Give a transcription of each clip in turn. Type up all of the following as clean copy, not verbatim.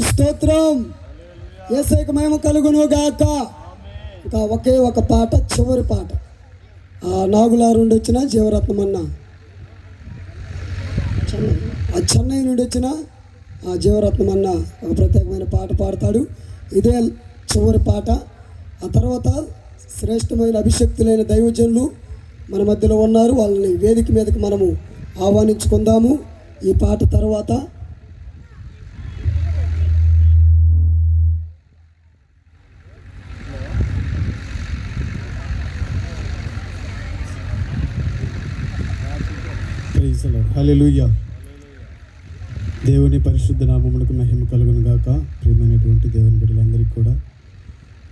స్తోత్రం. యేసయ్యకు మహిమ కలుగును గాక. ఇంకా ఒకే ఒక పాట, చివరి పాట. నాగులారు నుండి వచ్చిన జీవరత్నం అన్న, చెన్నై నుండి వచ్చిన జీవరత్నం అన్న ఒక ప్రత్యేకమైన పాట పాడతాడు. ఇదే చివరి పాట. ఆ తర్వాత శ్రేష్టమైన అభిషక్తులైన దైవజనులు మన మధ్యలో ఉన్నారు. వాళ్ళని వేదిక మీదకి మనము ఆహ్వానించుకుందాము. ఈ పాట తర్వాత హల్లెలూయా. దేవుని పరిశుద్ధ నామమునకు మహిమ కలుగును గాక. ప్రియమైనటువంటి దేవుని బిడ్డలందరికీ కూడా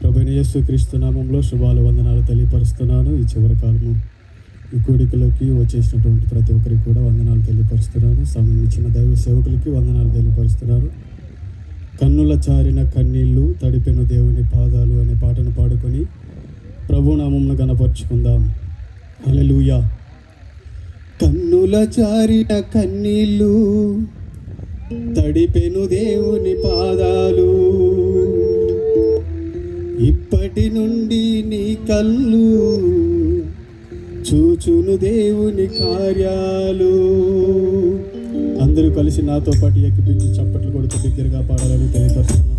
ప్రభువైన యేసుక్రీస్తు నామంలో శుభాలు వందనాలు తెలియపరుస్తున్నాను. ఈ చివరి కాలము ఈ కూడికలోకి వచ్చేసినటువంటి ప్రతి ఒక్కరికి కూడా వందనాలు తెలియపరుస్తున్నాను. సమయం ఇచ్చిన దైవ సేవకులకి వందనాలు తెలియపరుస్తున్నాను. కన్నుల చారిన కన్నీళ్ళు తడిపెను దేవుని పాదాలు అనే పాటను పాడుకొని ప్రభు నామమును గణపరుచుకుందాం. హల్లెలూయా. కన్నుల జారిన కన్నీళ్ళు తడిపెను దేవుని పాదాలు, ఇప్పటి నుండి నీ కళ్ళు చూచును దేవుని కార్యాలు. అందరూ కలిసి నాతో పాటు ఎక్కిపించి చప్పట్లు కొడుతూ బిగ్గరగా పాడాలని తెలియపరుస్తున్నాను.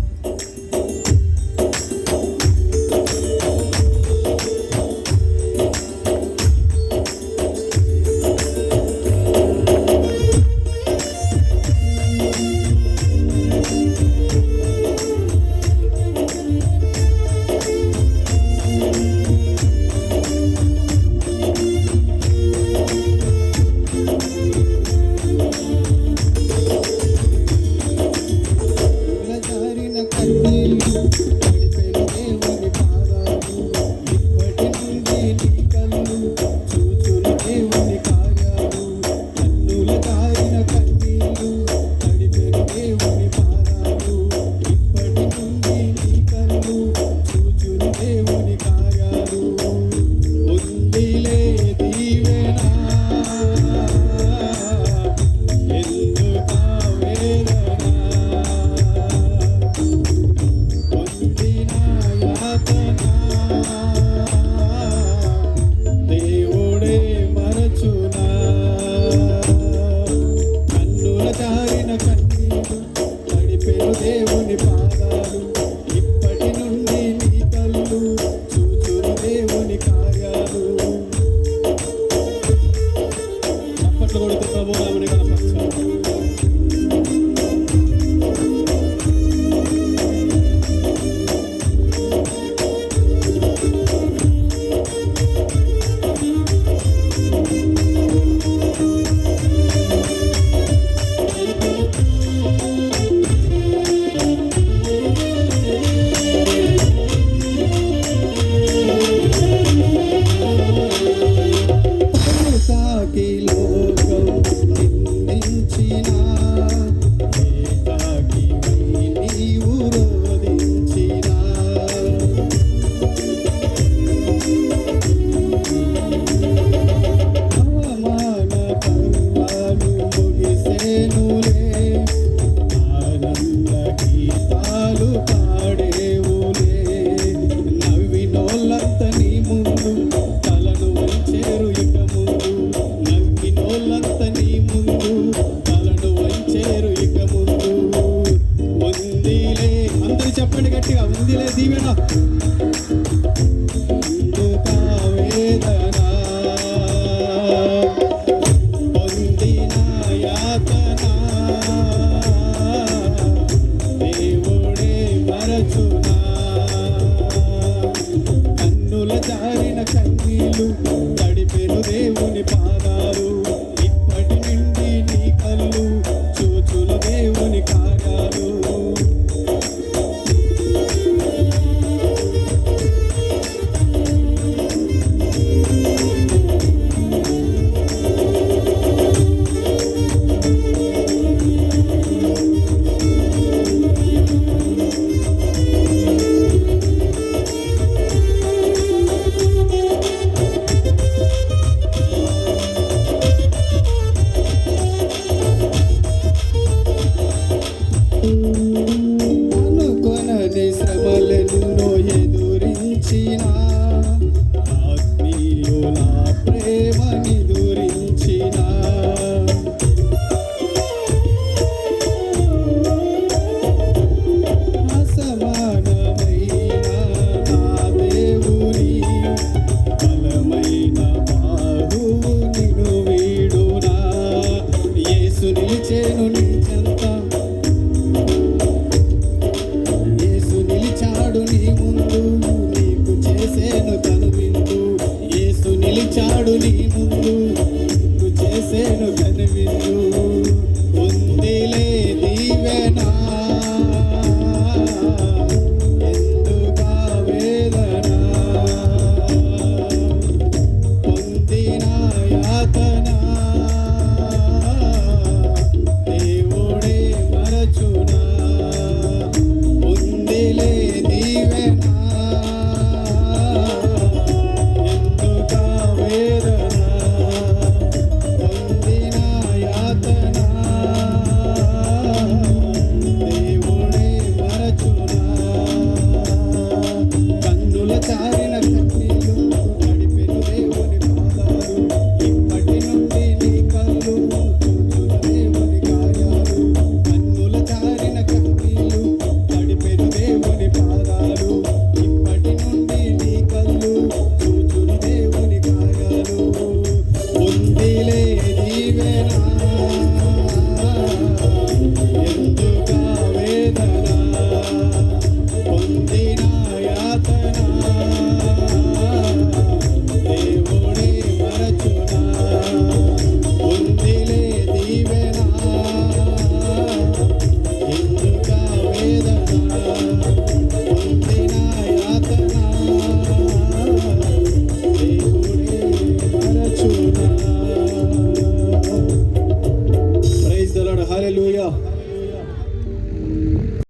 హల్లెలూయా.